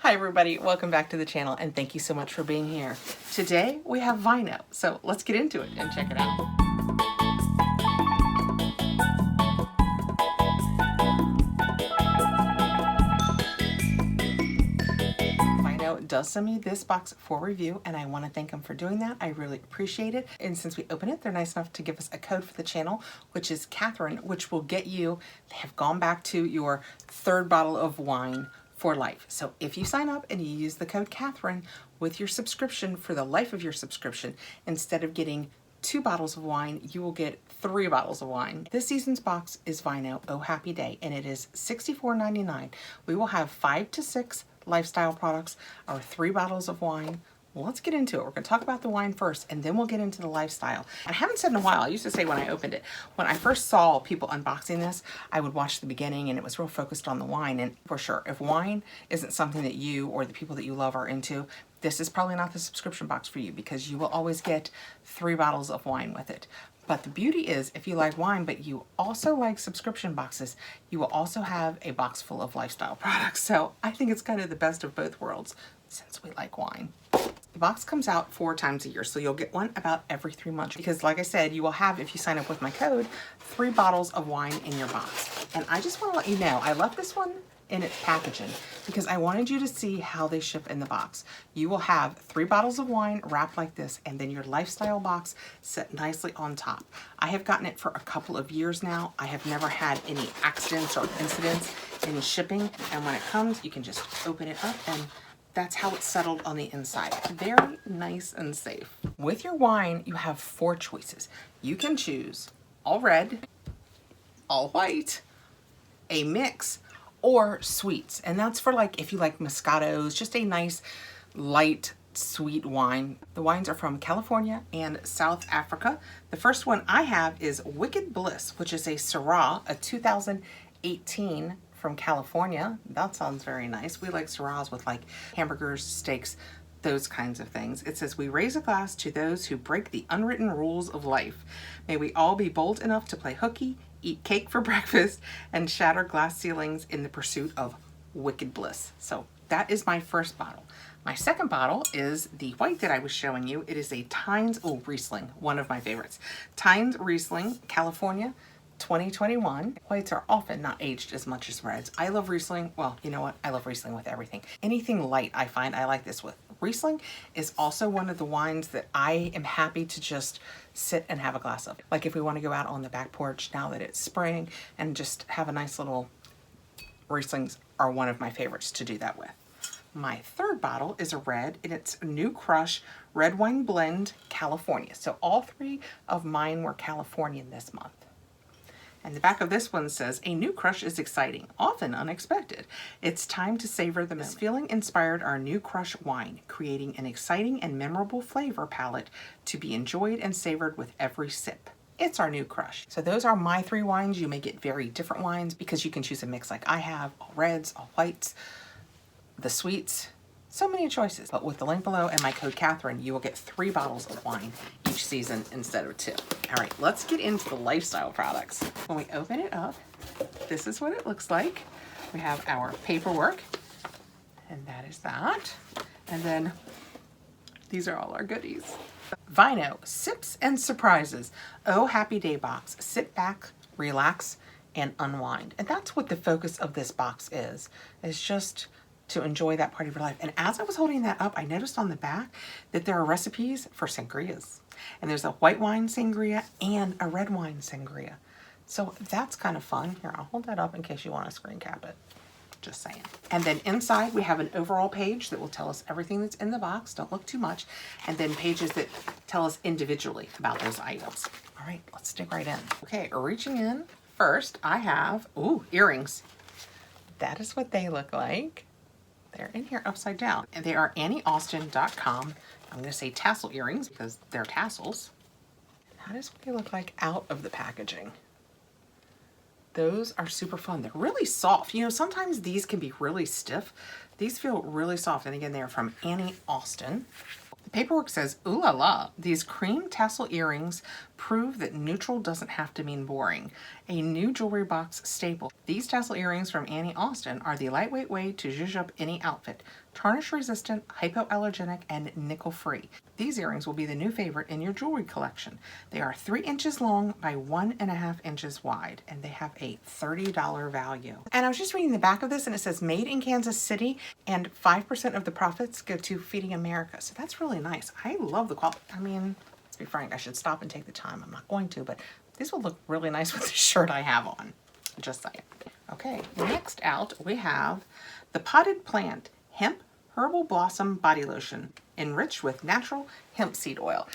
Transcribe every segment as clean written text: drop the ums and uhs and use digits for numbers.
Hi everybody, welcome back to the channel and thank you so much for being here. Today we have Vino, so let's get into it and check it out. Vino does send me this box for review and I want to thank them for doing that. I really appreciate it. And since we open it, they're nice enough to give us a code for the channel, which is Kathrin, which will get you, they have gone back to your third bottle of wine for life. So if you sign up and you use the code Kathrin with your subscription for the life of your subscription, instead of getting 2 bottles of wine, you will get 3 bottles of wine. This season's box is Vino Oh Happy Day and it is $64.99. We will have 5 to 6 lifestyle products, our 3 bottles of wine. Let's get into it. We're going to talk about the wine first and then we'll get into the lifestyle. I haven't said in a while, I used to say when I opened it, when I first saw people unboxing this, I would watch the beginning and it was real focused on the wine. And for sure, if wine isn't something that you or the people that you love are into, this is probably not the subscription box for you because you will always get 3 bottles of wine with it. But the beauty is, if you like wine, but you also like subscription boxes, you will also have a box full of lifestyle products. So I think it's kind of the best of both worlds since we like wine. The box comes out 4 times a year, so you'll get one about every 3 months because like I said, you will have, if you sign up with my code, 3 bottles of wine in your box. And I just want to let you know, I left this one in its packaging because I wanted you to see how they ship in the box. You will have 3 bottles of wine wrapped like this and then your lifestyle box set nicely on top. I have gotten it for a couple of years now. I have never had any accidents or incidents in shipping, and when it comes, you can just open it up and that's how it's settled on the inside. Very nice and safe. With your wine, you have 4 choices. You can choose all red, all white, a mix, or sweets. And that's for like, if you like Moscatos, just a nice, light, sweet wine. The wines are from California and South Africa. The first one I have is Wicked Bliss, which is a Syrah, a 2018 from California. That sounds very nice. We like Syrahs with like hamburgers, steaks, those kinds of things. It says, we raise a glass to those who break the unwritten rules of life. May we all be bold enough to play hooky, eat cake for breakfast, and shatter glass ceilings in the pursuit of wicked bliss. So that is my first bottle. My second bottle is the white that I was showing you. It is a Tynes, oh, Riesling, one of my favorites. Tynes Riesling, California, 2021. Whites are often not aged as much as reds. I love Riesling. Well, you know what? I love Riesling with everything. Anything light, I find I like this with. Riesling is also one of the wines that I am happy to just sit and have a glass of. Like if we want to go out on the back porch now that it's spring and just have a nice little, Rieslings are one of my favorites to do that with. My third bottle is a red, and it's New Crush Red Wine Blend, California. So all 3 of mine were Californian this month. And the back of this one says, a new crush is exciting, often unexpected. It's time to savor the moment. This feeling inspired our New Crush wine, creating an exciting and memorable flavor palette to be enjoyed and savored with every sip. It's our New Crush. So those are my 3 wines. You may get very different wines because you can choose a mix like I have, all reds, all whites, the sweets. So many choices. But with the link below and my code Kathrin, you will get 3 bottles of wine each season instead of 2. All right, let's get into the lifestyle products. When we open it up, this is what it looks like. We have our paperwork, and that is that. And then these are all our goodies. Vino, Sips and Surprises. Oh Happy Day box. Sit back, relax, and unwind. And that's what the focus of this box is just to enjoy that part of your life. And as I was holding that up, I noticed on the back that there are recipes for sangrias. And there's a white wine sangria and a red wine sangria. So that's kind of fun. Here, I'll hold that up in case you want to screen cap it. Just saying. And then inside we have an overall page that will tell us everything that's in the box. Don't look too much. And then pages that tell us individually about those items. All right, let's dig right in. Okay, reaching in. First, I have, ooh, earrings. That is what they look like. They're in here upside down. And they are AnnieAustin.com. I'm going to say tassel earrings because they're tassels. That is what they look like out of the packaging. Those are super fun. They're really soft. You know, sometimes these can be really stiff. These feel really soft. And again, they're from Annie Austin. The paperwork says, ooh la la, these cream tassel earrings Prove that neutral doesn't have to mean boring. A new jewelry box staple. These tassel earrings from Annie Austin are the lightweight way to zhuzh up any outfit. Tarnish resistant, hypoallergenic, and nickel free. These earrings will be the new favorite in your jewelry collection. They are 3 inches long by 1.5 inches wide, and they have a $30 value. And I was just reading the back of this, and it says made in Kansas City, and 5% of the profits go to Feeding America. So that's really nice. I love the quality. I mean, let's be frank, I should stop and take the time. I'm not going to, but these will look really nice with the shirt I have on. Just saying. Okay, next out we have the Potted Plant Hemp Herbal Blossom Body Lotion, enriched with natural hemp seed oil.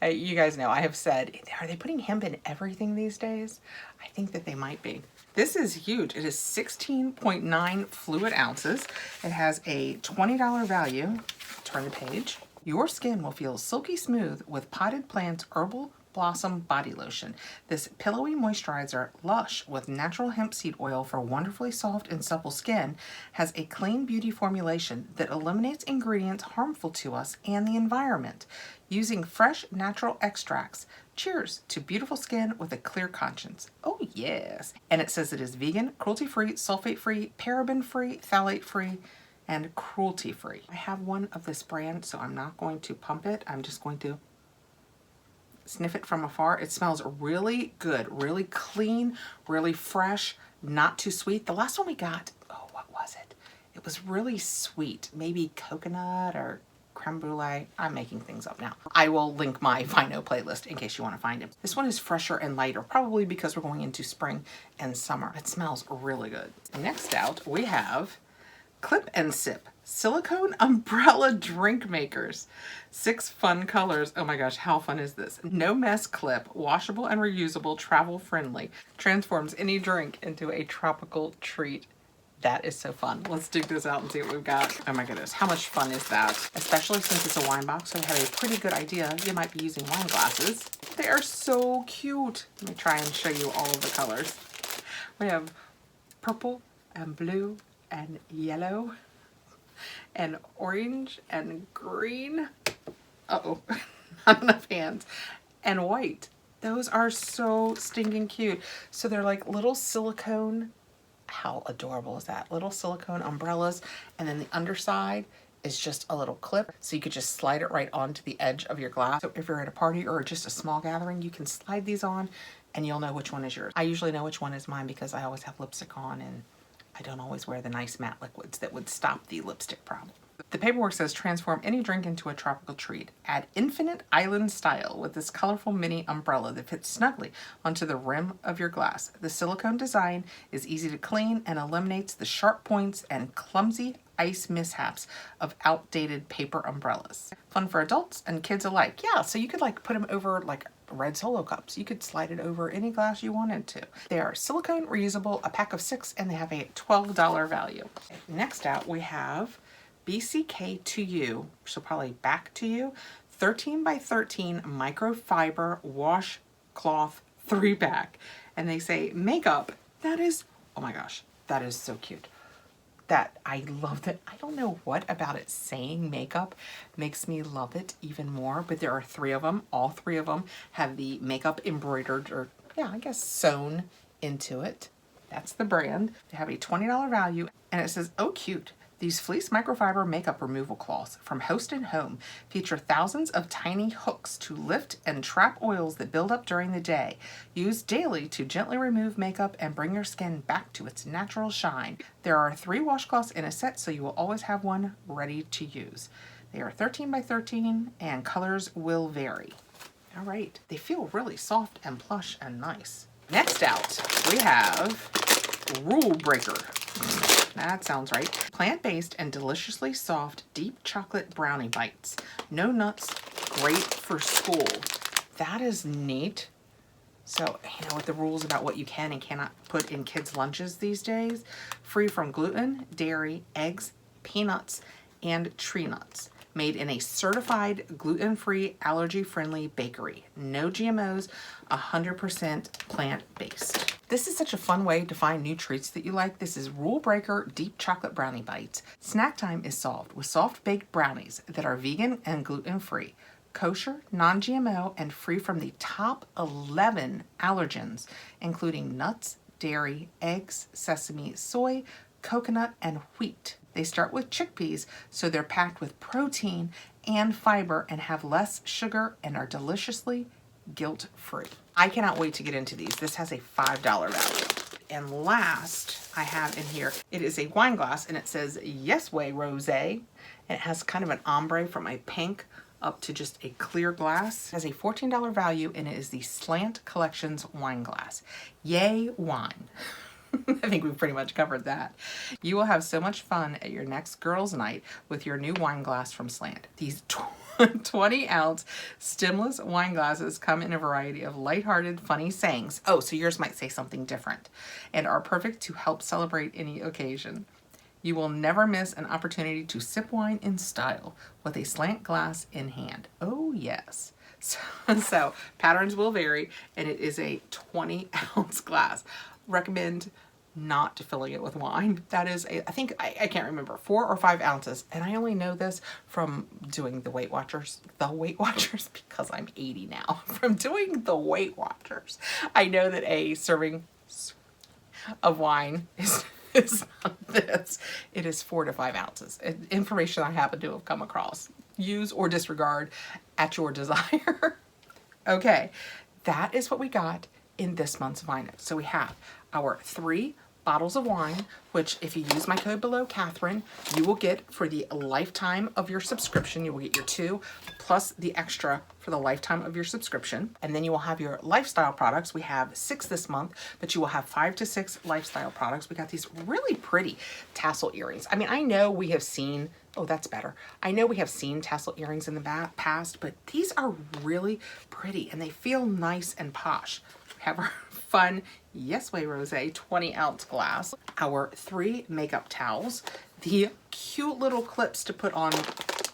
You guys know I have said, are they putting hemp in everything these days? I think that they might be. This is huge. It is 16.9 fluid ounces. It has a $20 value. Turn the page. Your skin will feel silky smooth with Potted Plant's Herbal Blossom Body Lotion. This pillowy moisturizer, lush with natural hemp seed oil for wonderfully soft and supple skin, has a clean beauty formulation that eliminates ingredients harmful to us and the environment. Using fresh natural extracts, cheers to beautiful skin with a clear conscience. Oh yes. And it says it is vegan, cruelty-free, sulfate-free, paraben-free, phthalate-free, and cruelty-free. I have one of this brand, so I'm not going to pump it. I'm just going to sniff it from afar. It smells really good, really clean, really fresh, not too sweet. The last one we got, oh, what was it? It was really sweet, maybe coconut or creme brulee. I'm making things up now. I will link my Vino playlist in case you want to find it. This one is fresher and lighter, probably because we're going into spring and summer. It smells really good. Next out, we have Clip and Sip Silicone Umbrella Drink Makers. 6 fun colors. Oh my gosh, how fun is this? No mess clip, washable and reusable, travel friendly. Transforms any drink into a tropical treat. That is so fun. Let's dig this out and see what we've got. Oh my goodness, how much fun is that? Especially since it's a wine box, so we have a pretty good idea. You might be using wine glasses. They are so cute. Let me try and show you all of the colors. We have purple and blue and yellow and orange and green. Uh-oh, not enough hands. And white. Those are so stinking cute. So they're like little silicone, how adorable is that? Little silicone umbrellas, and then the underside is just a little clip, so you could just slide it right onto the edge of your glass. So if you're at a party or just a small gathering, you can slide these on and you'll know which one is yours. I usually know which one is mine because I always have lipstick on and I don't always wear the nice matte liquids that would stop the lipstick problem. The paperwork says transform any drink into a tropical treat. Add infinite island style with this colorful mini umbrella that fits snugly onto the rim of your glass. The silicone design is easy to clean and eliminates the sharp points and clumsy ice mishaps of outdated paper umbrellas. Fun for adults and kids alike. Yeah, so you could like put them over like red Solo cups. You could slide it over any glass you wanted to. They are silicone, reusable, a pack of 6, and they have a $12 value. Next out, we have BCK to You, so probably back to you, 13 by 13 microfiber washcloth 3-pack. And they say makeup. That is, oh my gosh, that is so cute. That I love that. I don't know what about it saying makeup makes me love it even more, but there are 3 of them. All 3 of them have the makeup embroidered, or yeah, I guess sewn into it. That's the brand. They have a $20 value, and it says, oh cute. These fleece microfiber makeup removal cloths from Host & Home feature thousands of tiny hooks to lift and trap oils that build up during the day. Use daily to gently remove makeup and bring your skin back to its natural shine. There are 3 washcloths in a set, so you will always have one ready to use. They are 13 by 13 and colors will vary. All right, they feel really soft and plush and nice. Next out, we have Rule Breaker. That sounds right. Plant-based and deliciously soft deep chocolate brownie bites. No nuts, great for school. That is neat. So, you know what the rules about what you can and cannot put in kids' lunches these days? Free from gluten, dairy, eggs, peanuts, and tree nuts. Made in a certified gluten-free, allergy-friendly bakery. No GMOs, 100% plant-based. This is such a fun way to find new treats that you like. This is Rule Breaker Deep Chocolate Brownie Bites. Snack time is solved with soft baked brownies that are vegan and gluten-free. kosher, non-GMO, and free from the top 11 allergens, including nuts, dairy, eggs, sesame, soy, coconut, and wheat. They start with chickpeas, so they're packed with protein and fiber and have less sugar and are deliciously guilt-free. I cannot wait to get into these. This has a $5 value. And last I have in here, it is a wine glass and it says Yes Way Rose. And it has kind of an ombre from a pink up to just a clear glass. It has a $14 value and it is the Slant Collections wine glass. Yay wine. I think we've pretty much covered that. You will have so much fun at your next girls' night with your new wine glass from Slant. These 20-ounce stemless wine glasses come in a variety of lighthearted, funny sayings. Oh, so yours might say something different, and are perfect to help celebrate any occasion. You will never miss an opportunity to sip wine in style with a Slant glass in hand. Oh, yes. So patterns will vary, and it is a 20-ounce glass. Recommend not filling it with wine. That is I think I can't remember, 4 or 5 ounces, and I only know this from doing the Weight Watchers because I'm 80 now. From doing the Weight Watchers, I know that a serving of wine is not this. It is 4 to 5 ounces. Information I happen to have come across. Use or disregard at your desire. Okay, that is what we got in this month's Vino. So we have our 3 bottles of wine, which if you use my code below, Kathrin, you will get for the lifetime of your subscription. You will get your 2 plus the extra for the lifetime of your subscription. And then you will have your lifestyle products. We have 6 this month, but you will have 5 to 6 lifestyle products. We got these really pretty tassel earrings. I mean, I know we have seen, oh, that's better. I know we have seen tassel earrings in the past, but these are really pretty and they feel nice and posh. We have our fun Yes Way Rose 20-ounce glass, our 3 makeup towels, the cute little clips to put on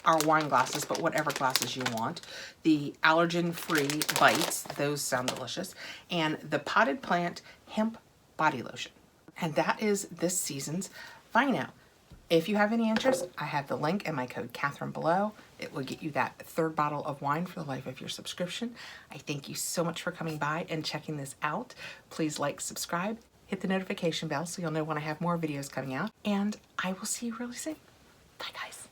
our wine glasses, but whatever glasses you want, the allergen-free bites, those sound delicious, and the potted plant hemp body lotion. And that is this season's Vino. If you have any interest, I have the link and my code Kathrin below. It will get you that 3rd bottle of wine for the life of your subscription. I thank you so much for coming by and checking this out. Please like, subscribe, hit the notification bell so you'll know when I have more videos coming out. And I will see you really soon. Bye, guys.